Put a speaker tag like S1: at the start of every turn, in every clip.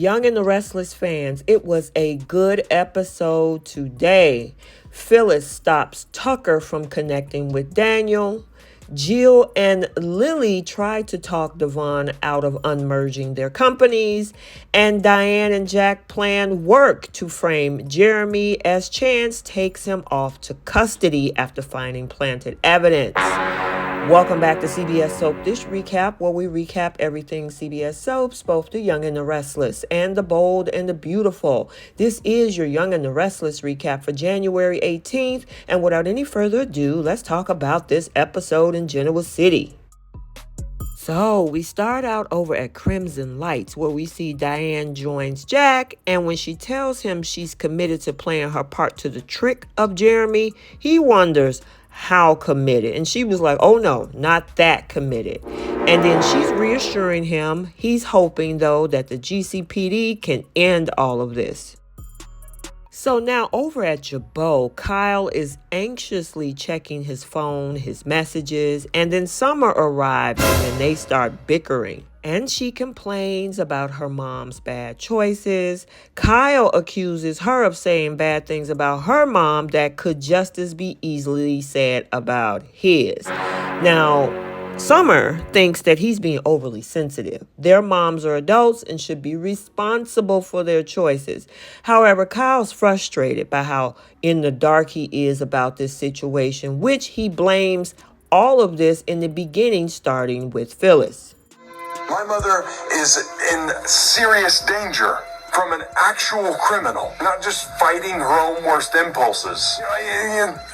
S1: Young and the Restless fans, it was a good episode today. Phyllis stops Tucker from connecting with Daniel. Jill and Lily tried to talk Devon out of unmerging their companies. And Diane and Jack plan work to frame Jeremy as Chance takes him off to custody after finding planted evidence. Welcome back to CBS Soap Dish Recap, where we recap everything CBS Soaps, both the Young and the Restless, and the Bold and the Beautiful. This is your Young and the Restless recap for January 18th, and without any further ado, let's talk about this episode in Genoa City. So we start out over at Crimson Lights, where we see Diane joins Jack, and when she tells him she's committed to playing her part to the trick of Jeremy, he wonders how committed. And she was like, oh no, not that committed. And then she's reassuring him. He's hoping, though, that the GCPD can end all of this. So now over at Jabot, Kyle is anxiously checking his phone, his messages, and then Summer arrives and then they start bickering. And she complains about her mom's bad choices. Kyle accuses her of saying bad things about her mom that could just as be easily said about his. Now, Summer thinks that he's being overly sensitive. Their moms are adults and should be responsible for their choices. However, Kyle's frustrated by how in the dark he is about this situation, which he blames all of this in the beginning, starting with Phyllis.
S2: My mother is in serious danger from an actual criminal, not just fighting her own worst impulses.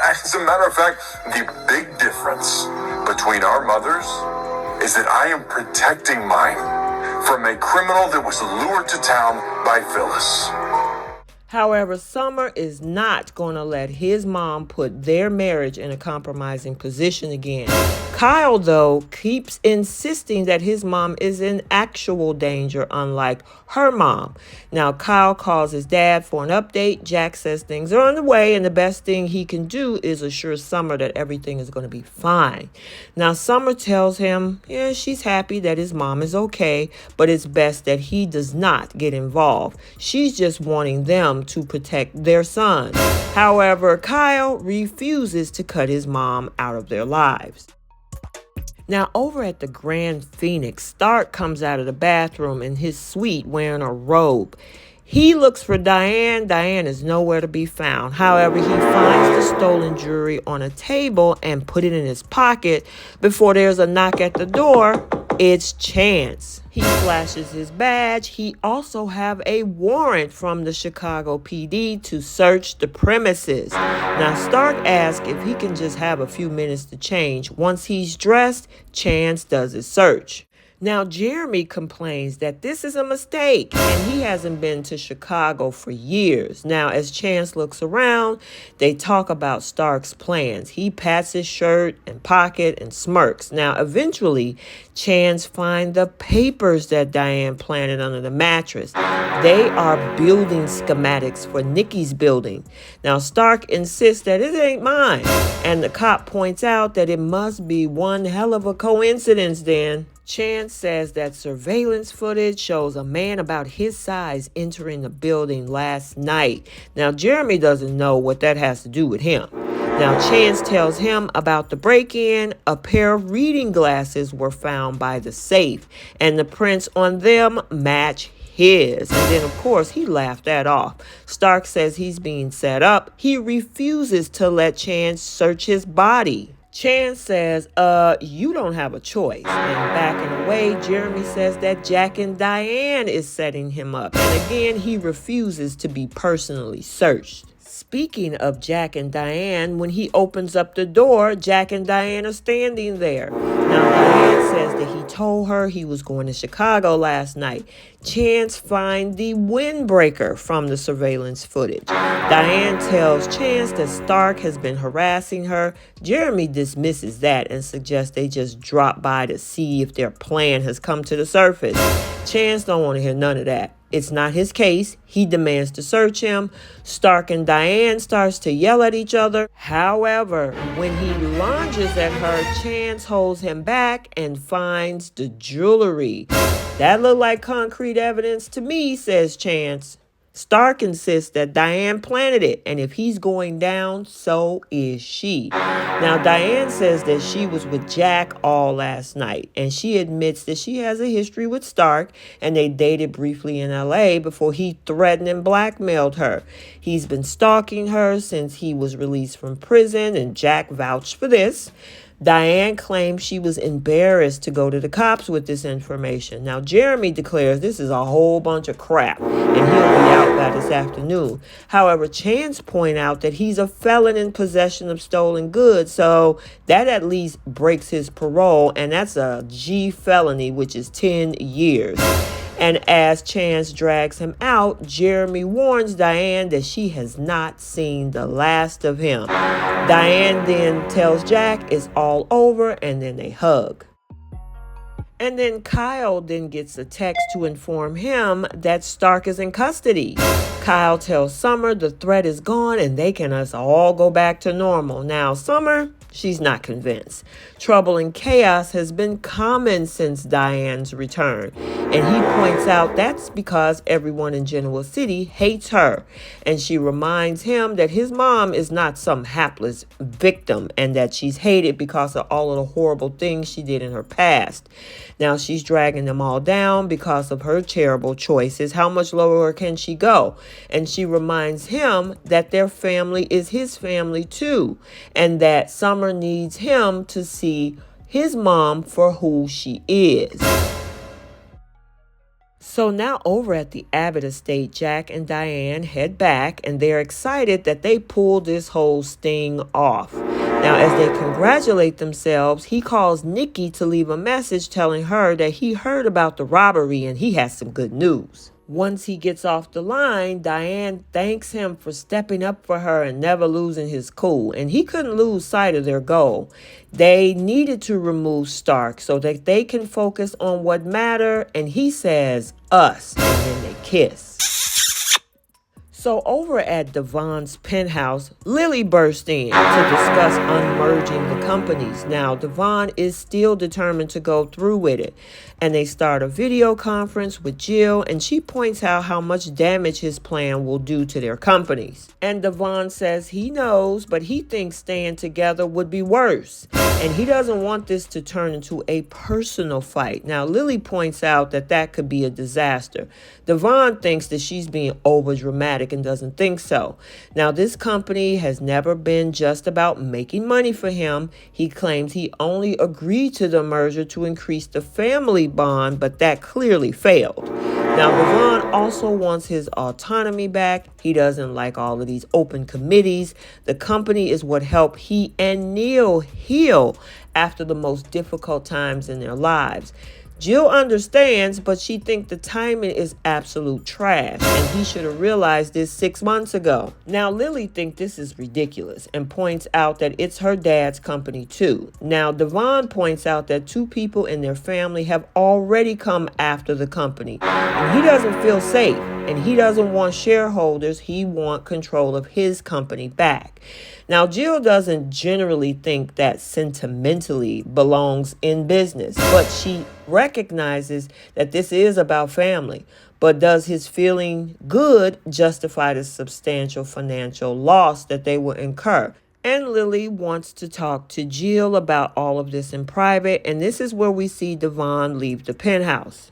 S2: As a matter of fact, the big difference between our mothers is that I am protecting mine from a criminal that was lured to town by Phyllis.
S1: However, Summer is not going to let his mom put their marriage in a compromising position again. Kyle, though, keeps insisting that his mom is in actual danger, unlike her mom. Now, Kyle calls his dad for an update. Jack says things are on the way, and the best thing he can do is assure Summer that everything is going to be fine. Now, Summer tells him, she's happy that his mom is okay, but it's best that he does not get involved. She's just wanting them to protect their son. However, Kyle refuses to cut his mom out of their lives. Now, over at the Grand Phoenix, Stark comes out of the bathroom in his suite wearing a robe. He looks for Diane. Diane is nowhere to be found. However, he finds the stolen jewelry on a table and put it in his pocket before there's a knock at the door. It's Chance. He flashes his badge. He also have a warrant from the Chicago PD to search the premises. Now, Stark asks if he can just have a few minutes to change. Once he's dressed, Chance does his search. Now, Jeremy complains that this is a mistake and he hasn't been to Chicago for years. Now, as Chance looks around, they talk about Stark's plans. He pats his shirt and pocket and smirks. Now, eventually, Chance finds the papers that Diane planted under the mattress. They are building schematics for Nikki's building. Now, Stark insists that it ain't mine, and the cop points out that it must be one hell of a coincidence then. Chance says that surveillance footage shows a man about his size entering the building last night. Now, Jeremy doesn't know what that has to do with him. Now, Chance tells him about the break-in. A pair of reading glasses were found by the safe, and the prints on them match his. And then, of course, he laughed that off. Stark says he's being set up. He refuses to let Chance search his body. Chance says, you don't have a choice. And backing away, Jeremy says that Jack and Diane is setting him up. And again, he refuses to be personally searched. Speaking of Jack and Diane, when he opens up the door, Jack and Diane are standing there. Now, Diane says that he told her he was going to Chicago last night. Chance finds the windbreaker from the surveillance footage. Diane tells Chance that Stark has been harassing her. Jeremy dismisses that and suggests they just drop by to see if their plan has come to the surface. Chance don't want to hear none of that. It's not his case. He demands to search him. Stark and Diane starts to yell at each other. However, when he lunges at her, Chance holds him back and finds the jewelry. That looked like concrete evidence to me, says Chance. Stark insists that Diane planted it, and if he's going down, so is she. Now, Diane says that she was with Jack all last night, and she admits that she has a history with Stark, and they dated briefly in LA before he threatened and blackmailed her. He's been stalking her since he was released from prison, and Jack vouched for this. Diane claims she was embarrassed to go to the cops with this information. Now, Jeremy declares this is a whole bunch of crap, and he'll be out by this afternoon. However, Chance point out that he's a felon in possession of stolen goods, so that at least breaks his parole, and that's a G felony, which is 10 years. And as Chance drags him out, Jeremy warns Diane that she has not seen the last of him. Diane then tells Jack it's all over, and then they hug. And then Kyle then gets a text to inform him that Stark is in custody. Kyle tells Summer the threat is gone and they can us all go back to normal. Now, Summer, she's not convinced. Trouble and chaos has been common since Diane's return. And he points out that's because everyone in Genoa City hates her. And she reminds him that his mom is not some hapless victim and that she's hated because of all of the horrible things she did in her past. Now she's dragging them all down because of her terrible choices. How much lower can she go? And she reminds him that their family is his family too, and that Summer needs him to see his mom for who she is. So now over at the Abbott estate, Jack and Diane head back, and they're excited that they pulled this whole sting off. Now, as they congratulate themselves, he calls Nikki to leave a message telling her that he heard about the robbery and he has some good news. Once he gets off the line, Diane thanks him for stepping up for her and never losing his cool. And he couldn't lose sight of their goal. They needed to remove Stark so that they can focus on what mattered. And he says, us. And then they kiss. So over at Devon's penthouse, Lily burst in to discuss unmerging the companies. Now, Devon is still determined to go through with it. And they start a video conference with Jill, and she points out how much damage his plan will do to their companies. And Devon says he knows, but he thinks staying together would be worse. And he doesn't want this to turn into a personal fight. Now, Lily points out that that could be a disaster. Devon thinks that she's being over dramatic and doesn't think so. Now, this company has never been just about making money for him. He claims he only agreed to the merger to increase the family bond, but that clearly failed. Now, Devon also wants his autonomy back. He doesn't like all of these open committees. The company is what helped he and Neil heal after the most difficult times in their lives. Jill understands, but she thinks the timing is absolute trash, and he should have realized this 6 months ago. Now, Lily thinks this is ridiculous and points out that it's her dad's company too. Now, Devon points out that 2 people in their family have already come after the company, and he doesn't feel safe, and he doesn't want shareholders. He wants control of his company back. Now, Jill doesn't generally think that sentimentally belongs in business, but she recognizes that this is about family. But does his feeling good justify the substantial financial loss that they will incur? And Lily wants to talk to Jill about all of this in private, and this is where we see Devon leave the penthouse.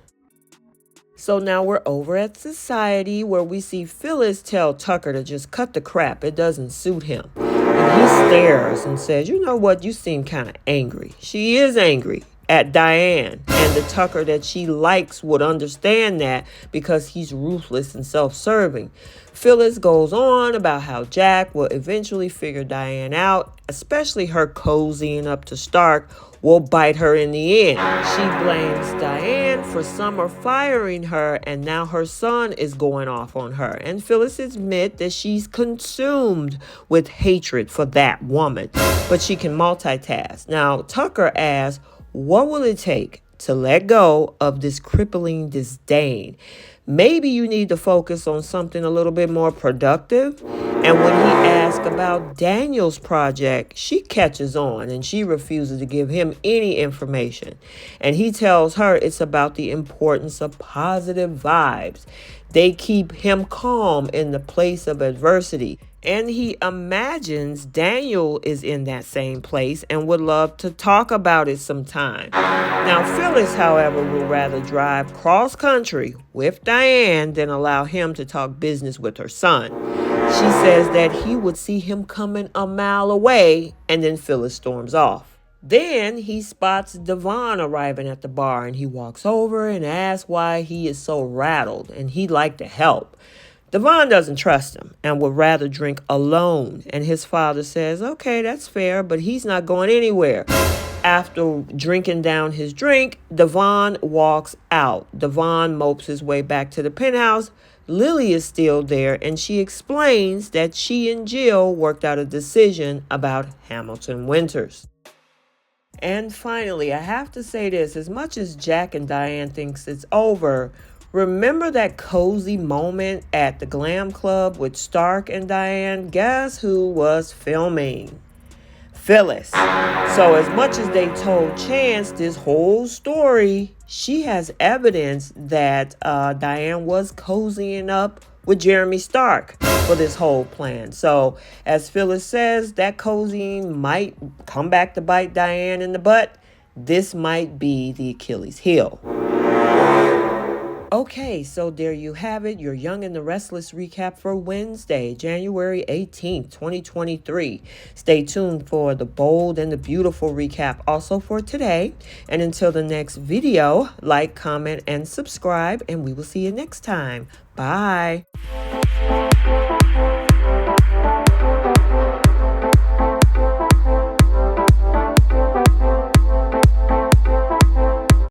S1: So now we're over at Society, where we see Phyllis tell Tucker to just cut the crap. It doesn't suit him. And he stares and says, you know what, you seem kind of angry. She is angry at Diane. And the Tucker that she likes would understand that because he's ruthless and self-serving. Phyllis goes on about how Jack will eventually figure Diane out, especially her cozying up to Stark will bite her in the end. She blames Diane for Summer firing her, and now her son is going off on her. And Phyllis admits that she's consumed with hatred for that woman, but she can multitask. Now, Tucker asks, what will it take to let go of this crippling disdain. Maybe you need to focus on something a little bit more productive. And when he asks about Daniel's project, she catches on and she refuses to give him any information. And he tells her it's about the importance of positive vibes. They keep him calm in the place of adversity. And he imagines Daniel is in that same place and would love to talk about it sometime. Now, Phyllis, however, will rather drive cross country with Diane than allow him to talk business with her son. She says that he would see him coming a mile away, and then Phyllis storms off. Then he spots Devon arriving at the bar, and he walks over and asks why he is so rattled, and he'd like to help. Devon doesn't trust him and would rather drink alone, and his father says, okay, that's fair, but he's not going anywhere. After drinking down his drink, Devon walks out. Devon mopes his way back to the penthouse. Lily is still there, and she explains that she and Jill worked out a decision about Hamilton Winters. And finally, I have to say this, as much as Jack and Diane thinks it's over, remember that cozy moment at the glam club with Stark and Diane? Guess who was filming? Phyllis. So as much as they told Chance this whole story, she has evidence that Diane was cozying up with Jeremy Stark for this whole plan. So as Phyllis says, that cozying might come back to bite Diane in the butt. This might be the Achilles heel. Okay, so there you have it, your Young and the Restless recap for Wednesday, January 18th, 2023. Stay tuned for the bold and the beautiful recap also for today. And until the next video, like, comment, and subscribe, and we will see you next time. Bye.